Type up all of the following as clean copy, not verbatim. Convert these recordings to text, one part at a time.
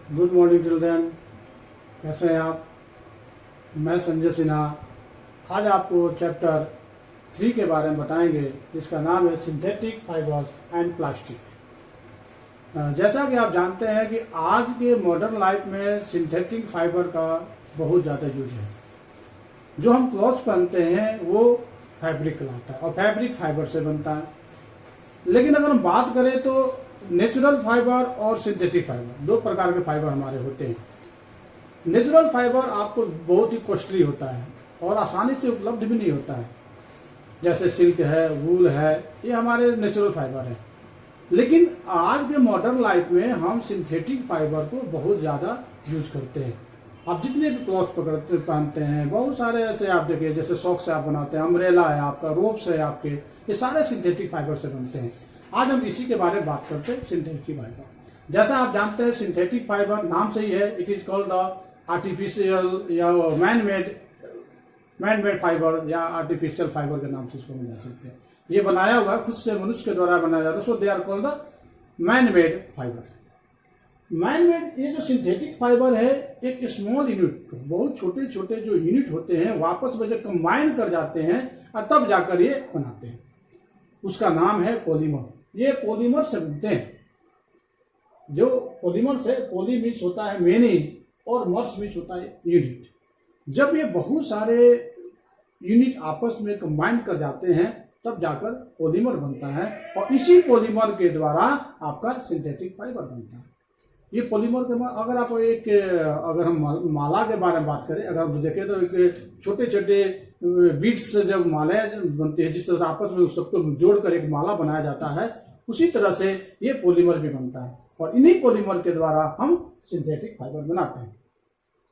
Good morning children, कैसे हैं आप। मैं संजय सिन्हा आज आपको चैप्टर 3 के बारे में बताएंगे, जिसका नाम है सिंथेटिक फाइबर्स एंड प्लास्टिक। जैसा कि आप जानते हैं कि आज के मॉडर्न लाइफ में सिंथेटिक फाइबर का बहुत ज़्यादा यूज है। जो हम क्लॉथ्स पहनते हैं वो फैब्रिक कहलाता है और फैब्रिक फाइबर से बनता है। लेकिन अगर हम बात करें तो नेचुरल फाइबर और सिंथेटिक फाइबर दो प्रकार के फाइबर हमारे होते हैं। नेचुरल फाइबर आपको बहुत ही कॉस्टली होता है और आसानी से उपलब्ध भी नहीं होता है, जैसे सिल्क है, वूल है, ये हमारे नेचुरल फाइबर हैं। लेकिन आज के मॉडर्न लाइफ में हम सिंथेटिक फाइबर को बहुत ज़्यादा यूज करते हैं। आप जितने भी क्लॉथ पहनते हैं, बहुत सारे ऐसे आप देखिए, जैसे सॉक से आप बनाते हैं, अम्ब्रेला है आपका, रोप्स है आपके, ये सारे सिंथेटिक फाइबर से बनते हैं। आज हम इसी के बारे में बात करते हैं, सिंथेटिक फाइबर। जैसा आप जानते हैं सिंथेटिक फाइबर नाम से ही है, it is called the artificial या मैन मेड फाइबर या आर्टिफिशियल फाइबर के नाम से इसको हम जान सकते हैं। ये बनाया हुआ है, खुद से मनुष्य के द्वारा बनाया जाता है, so they are called the man made fibre. Man made ये जो सिंथेटिक फाइबर है, एक स्मॉल यूनिट, बहुत छोटे छोटे जो यूनिट होते हैं वापस में जब कंबाइन कर जाते हैं और तब जाकर ये बनाते हैं, उसका नाम है पॉलीमर। ये पॉलीमर से बनते हैं। जो पॉलीमर से, पॉली मीन्स होता है मेनी और मर्स मीन्स होता है यूनिट। जब ये बहुत सारे यूनिट आपस में कंबाइन कर जाते हैं तब जाकर पॉलीमर बनता है और इसी पॉलीमर के द्वारा आपका सिंथेटिक फाइबर बनता है। ये पॉलीमर के अगर आप अगर हम माला के बारे में बात करें, अगर आप देखें तो छोटे छोटे बीड्स से जब मालाएं बनती है, जिस तरह आपस में सबको जोड़कर एक माला बनाया जाता है, उसी तरह से ये पॉलीमर भी बनता है और इन्हीं पॉलीमर के द्वारा हम सिंथेटिक फाइबर बनाते हैं।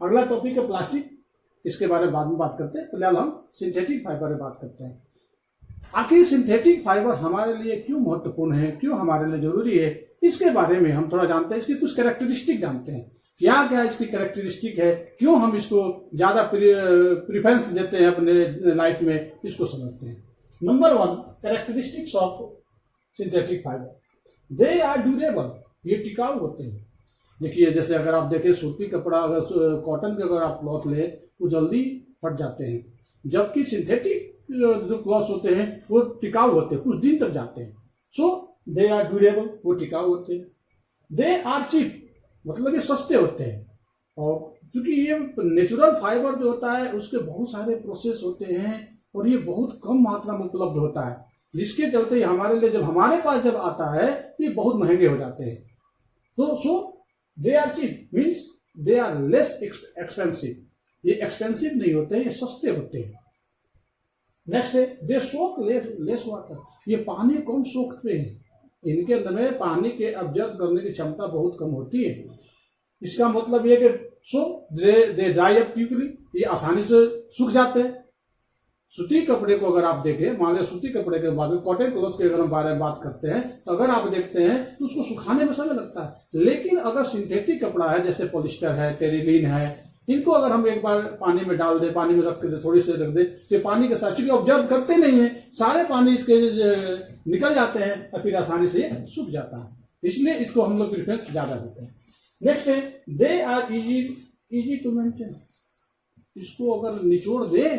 अगला टॉपिक है प्लास्टिक, इसके बारे में बाद में बात करते हैं। फिलहाल हम सिंथेटिक फाइबर में बात करते हैं। आखिर सिंथेटिक फाइबर हमारे लिए क्यों महत्वपूर्ण है, क्यों हमारे लिए जरूरी है, इसके बारे में हम थोड़ा जानते हैं। इसकी कुछ कैरेक्टरिस्टिक जानते हैं, क्या क्या इसकी कैरेक्टरिस्टिक है, क्यों हम इसको ज्यादा प्रिफरेंस देते हैं अपने लाइफ में, इसको समझते हैं। Number 1, characteristics of synthetic fibre, they are durable, ये टिकाऊ होते हैं। देखिए, जैसे अगर आप देखें सूती कपड़ा, अगर कॉटन के अगर आप क्लॉथ ले वो जल्दी फट जाते हैं, जबकि सिंथेटिक जो क्लॉथ होते हैं वो टिकाऊ होते हैं, कुछ दिन तक जाते हैं। सो दे आर ड्यूरेबल, वो टिकाऊ होते हैं। दे आर चीप, मतलब ये सस्ते होते हैं। और चूंकि ये नेचुरल फाइबर जो होता है उसके बहुत सारे प्रोसेस होते हैं और ये बहुत कम मात्रा में उपलब्ध होता है, जिसके चलते हमारे लिए, जब हमारे पास जब आता है तो ये बहुत महंगे हो जाते हैं। तो so they are cheap means they are less expensive, ये एक्सपेंसिव नहीं होते हैं, ये सस्ते होते हैं। नेक्स्ट है दे सोक लेस वाटर, ये पानी कम सोखते हैं, इनके अंदर में पानी के अब्जॉर्ब करने की क्षमता बहुत कम होती है। इसका मतलब ये कि सो दे ड्राई अप क्विकली, ये आसानी से सूख जाते हैं। सूती कपड़े को अगर आप देखें, मान लो सूती कपड़े के बाद कॉटन क्लॉथ के अगर हम बारे में बात करते हैं, तो अगर आप देखते हैं तो उसको सुखाने में समय लगता है। लेकिन अगर सिंथेटिक कपड़ा है, जैसे पॉलिस्टर है, टेरिलीन है, इनको अगर हम एक बार पानी में डाल दे, पानी में रख दे, थोड़ी सी रख दे, तो पानी के साथ चूंकि ऑब्जर्व करते नहीं है, सारे पानी इसके निकल जाते हैं और फिर आसानी से ये सूख जाता है, इसलिए इसको हम लोग प्रेफरेंस ज्यादा देते हैं। नेक्स्ट है they are easy to maintain, इसको अगर निचोड़ दे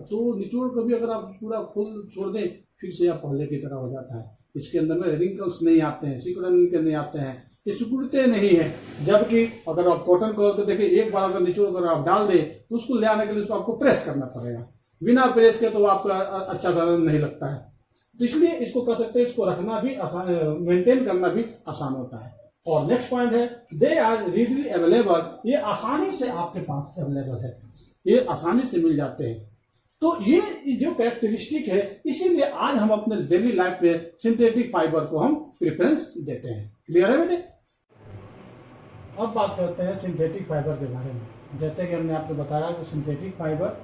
तो निचोड़ कभी अगर आप पूरा खोल छोड़ दें फिर से आप पहले की तरह हो जाता है। इसके अंदर में रिंकल्स नहीं आते हैं, सिकुड़न नहीं आते हैं, ये सिकुड़ते नहीं है। जबकि अगर आप कॉटन क्लॉथ को देखिए, एक बार अगर निचोड़ कर आप डाल दें तो उसको ले आने के लिए उसको आपको प्रेस करना पड़ेगा, बिना प्रेस के तो आपका अच्छा सा नहीं लगता है। तो इसलिए इसको कर सकते हैं, इसको रखना भी आसान, मेंटेन करना भी आसान होता है। और नेक्स्ट पॉइंट है दे आर रीडली अवेलेबल, ये आसानी से आपके पास अवेलेबल है, ये आसानी से मिल जाते हैं। तो ये जो कैरेक्टरिस्टिक है, इसीलिए आज हम अपने डेली लाइफ में सिंथेटिक फाइबर को हम प्रेफरेंस देते हैं। क्लियर है बेटे? अब बात करते हैं सिंथेटिक फाइबर के बारे में। जैसे कि हमने आपको बताया कि सिंथेटिक फाइबर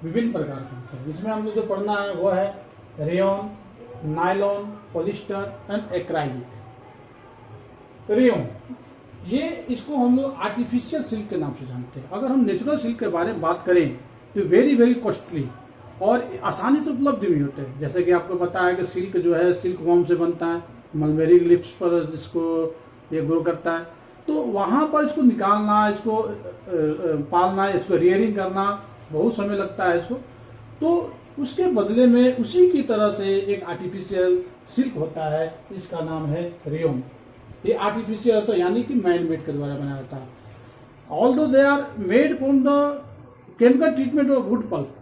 विभिन्न प्रकार के होते हैं। इसमें हमने जो पढ़ना है वो है rayon, nylon, polyester and acrylic. Rayon, ये इसको हम लोग आर्टिफिशियल सिल्क के नाम से जानते हैं। अगर हम नेचुरल सिल्क के बारे में बात करें तो वेरी वेरी कॉस्टली और आसानी से उपलब्ध भी होते हैं। जैसे कि आपको पता है कि सिल्क जो है सिल्क वॉर्म से बनता है, मलबेरी लिप्स पर जिसको ये ग्रो करता है। तो वहाँ पर इसको निकालना, इसको पालना, इसको रियरिंग करना बहुत समय लगता है इसको। तो उसके बदले में उसी की तरह से एक आर्टिफिशियल सिल्क होता है, इसका नाम है रेयन। ये आर्टिफिशियल होता है यानी कि मैन मेड के द्वारा बनाया जाता है। Although they are made from the chemical treatment of wood pulp,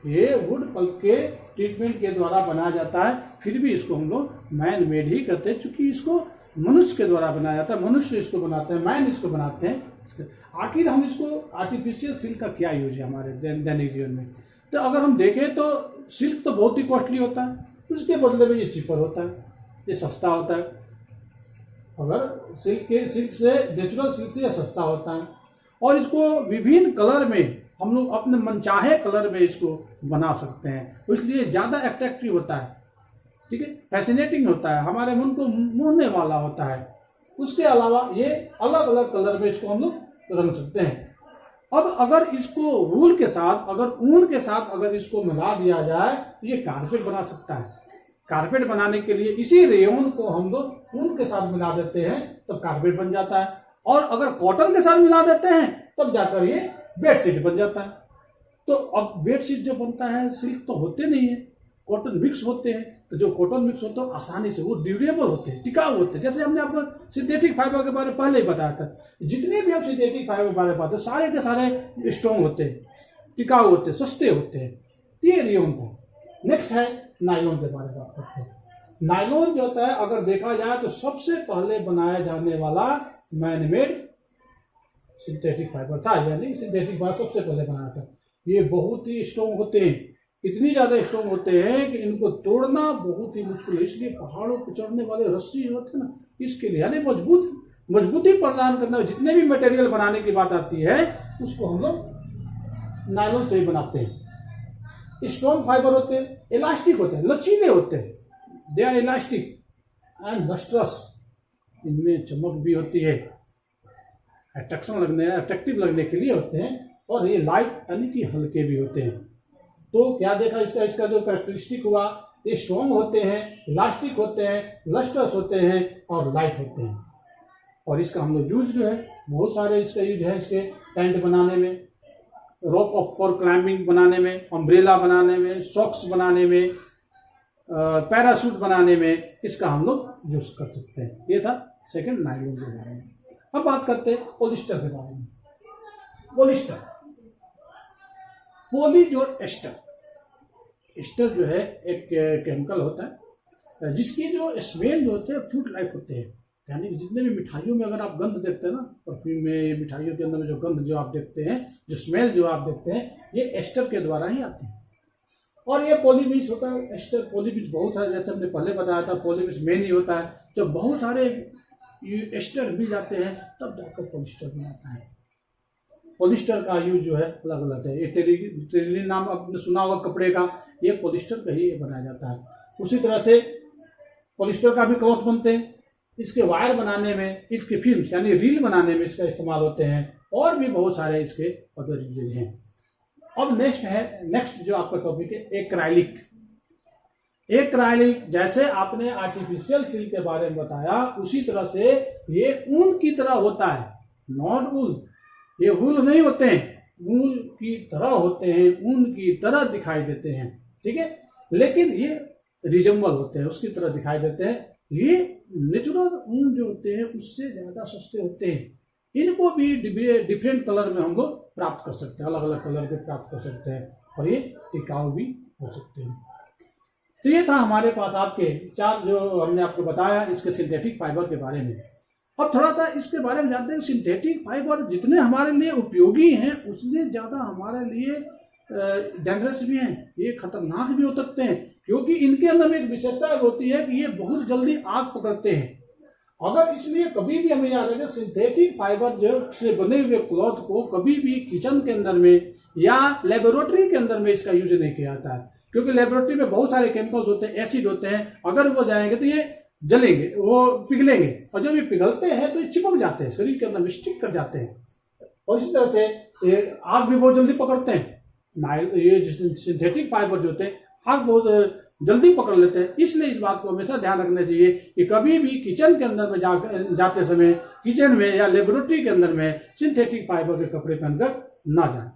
ये वुड पल्प के ट्रीटमेंट के द्वारा बनाया जाता है, फिर भी इसको हम लोग मैन मेड ही करते हैं, चूंकि इसको मनुष्य के द्वारा बनाया जाता है, मनुष्य इसको बनाते हैं, मैन इसको बनाते हैं। आखिर हम इसको आर्टिफिशियल सिल्क का क्या यूज है हमारे दैनिक जीवन में? तो अगर हम देखें तो सिल्क तो बहुत ही कॉस्टली होता है, उसके बदले में ये चीपर होता है, ये सस्ता होता है। अगर सिल्क से, नेचुरल सिल्क से ये सस्ता होता है, और इसको विभिन्न कलर में हम लोग अपने मनचाहे कलर में इसको बना सकते हैं, इसलिए ज़्यादा अट्रैक्टिव होता है, ठीक है, फैसिनेटिंग होता है, हमारे मन को मोहने वाला होता है। उसके अलावा ये अलग अलग कलर में इसको हम लोग रंग सकते हैं। अब अगर इसको वूल के साथ, अगर ऊन के साथ अगर इसको मिला दिया जाए तो ये कारपेट बना सकता है। कारपेट बनाने के लिए इसी रेयन को हम लोग ऊन के साथ मिला देते हैं तब कारपेट बन जाता है, और अगर कॉटन के साथ मिला देते हैं तब जाकर ये बेडशीट बन जाता है। तो अब बेडशीट जो बनता है सिल्क तो होते नहीं है, कॉटन मिक्स होते हैं, तो जो कॉटन मिक्स होते हैं आसानी से वो ड्यूरेबल होते हैं, टिकाऊ होते हैं। जैसे हमने आपको सिंथेटिक फाइबर के बारे में पहले ही बताया था, जितने भी हम सिंथेटिक फाइबर के बारे में बताते हैं सारे के सारे स्ट्रॉन्ग होते हैं, टिकाऊ होते हैं, सस्ते होते हैं। ये रेयन था। नेक्स्ट है नायलॉन के बारे में बात करते हैं। नायलॉन जो होता है अगर देखा जाए तो सबसे पहले बनाया जाने वाला मैन मेड सिंथेटिक फाइबर था, यानी सिंथेटिक फाइबर सबसे पहले बनाया था। ये बहुत ही स्ट्रॉन्ग होते हैं, इतनी ज्यादा स्ट्रॉन्ग होते हैं कि इनको तोड़ना बहुत ही मुश्किल है, इसलिए पहाड़ों पर चढ़ने वाले रस्सी होते हैं ना, इसके लिए यानी मजबूती प्रदान करना, जितने भी मटेरियल बनाने की बात आती है उसको हम लोग नायलॉन से ही बनाते हैं। स्ट्रॉन्ग फाइबर होते हैं, इलास्टिक होते हैं, लचीले होते हैं, they are elastic and lustrous, इनमें चमक भी होती है, अट्रैक्टिव लगने के लिए होते हैं, और ये लाइट यानी कि हल्के भी होते हैं। तो क्या देखा इसका जो कैरेक्टरिस्टिक हुआ, ये स्ट्रॉन्ग होते हैं, इलास्टिक होते हैं, लस्ट्रस होते हैं और लाइट होते हैं। और इसका हम लोग यूज जो है बहुत सारे इसका यूज है, इसके टेंट बनाने में, रोप ऑफ फॉर क्लाइंबिंग बनाने में, अम्ब्रेला बनाने में, सॉक्स बनाने में, पैराशूट बनाने में इसका हम लोग यूज कर सकते हैं। ये था सेकंड नायलॉन के बारे में। अब बात करते हैं पॉलिस्टर के बारे में। पॉलिस्टर, पॉलीजोर एस्टर, एस्टर जो है एक केमिकल होता है जिसकी जो स्मेल जो होते हैं फ्रूट लाइक होते हैं, यानी जितने भी मिठाइयों में अगर आप गंध देखते हैं ना, परफ्यूम में, मिठाइयों के अंदर में जो गंध जो आप देखते हैं, जो स्मेल जो आप देखते हैं, ये एस्टर के द्वारा ही आते हैं। और ये पॉलीमिक्स होता है, एस्टर पॉलीमिक्स बहुत सारे, जैसे हमने पहले बताया था पॉलीमिक्स मेन ही होता है, जब बहुत सारे एस्टर मिल जाते हैं तब जाकर पॉलिस्टर बनाता है। पॉलिस्टर का यूज जो है अलग अलग है, ये टेरिलिन नाम आपने सुना होगा कपड़े का, ये पॉलिस्टर का ही बनाया जाता है। उसी तरह से पॉलिस्टर का भी क्लॉथ बनते हैं, इसके वायर बनाने में, इसके फिल्म यानी रील बनाने में इसका इस्तेमाल होते हैं, और भी बहुत सारे इसके अदर यूजेज हैं। अब नेक्स्ट जो आपका टॉपिक है एक्राइलिक। एक्राइलिक जैसे आपने आर्टिफिशियल सिल्क के बारे में बताया, उसी तरह से ये ऊन की तरह होता है, नॉट वूल, ये वूल नहीं होते हैं, ऊन की तरह होते हैं, ऊन की तरह दिखाई देते हैं, ठीक है, लेकिन ये रिजेंबल होते हैं, उसकी तरह दिखाई देते हैं। ये नेचुरल ऊन जो होते हैं उससे ज्यादा सस्ते होते हैं, इनको भी डिफरेंट कलर में हम लोग प्राप्त कर सकते हैं, अलग अलग कलर के प्राप्त कर सकते हैं, और ये टिकाऊ भी हो सकते हैं। तो ये था हमारे पास आपके चार जो हमने आपको बताया इसके सिंथेटिक फाइबर के बारे में। अब थोड़ा सा इसके बारे में जानते हैं, सिंथेटिक फाइबर जितने हमारे लिए उपयोगी हैं उतने ज्यादा हमारे लिए डेंजरस भी हैं, ये खतरनाक भी हो सकते हैं, क्योंकि इनके अंदर में एक विशेषता होती है कि ये बहुत जल्दी आग पकड़ते हैं। अगर इसलिए कभी भी हमें याद रखें, सिंथेटिक फाइबर जो से बने हुए क्लॉथ को कभी भी किचन के अंदर में या लेबोरेटरी के अंदर में इसका यूज नहीं किया जाता है, क्योंकि लेबोरेटरी में बहुत सारे केमिकल्स होते हैं, एसिड होते हैं, अगर वो जाएंगे तो ये जलेंगे, वो पिघलेंगे, और जब ये पिघलते हैं तो ये चिपक जाते हैं, शरीर के अंदर में स्टिक कर जाते हैं, और इसी तरह से ये आग भी बहुत जल्दी पकड़ते हैं। ये सिंथेटिक फाइबर जो होते हैं आग बहुत जल्दी पकड़ लेते हैं। इसलिए इस बात को हमेशा ध्यान रखना चाहिए कि कभी भी किचन के अंदर में जाते समय किचन में या लेबोरेटरी के अंदर में सिंथेटिक फाइबर के कपड़े पहनकर ना जाएं।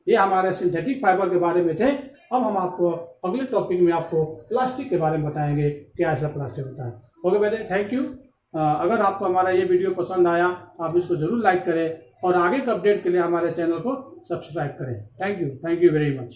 ये हमारे सिंथेटिक फाइबर के बारे में थे। अब हम आपको अगले टॉपिक में आपको प्लास्टिक के बारे में बताएंगे, क्या ऐसा प्लास्टिक होता है। ओके बेटे, थैंक यू। अगर आपको हमारा ये वीडियो पसंद आया आप इसको जरूर लाइक करें और आगे के अपडेट के लिए हमारे चैनल को सब्सक्राइब करें। Thank you very much.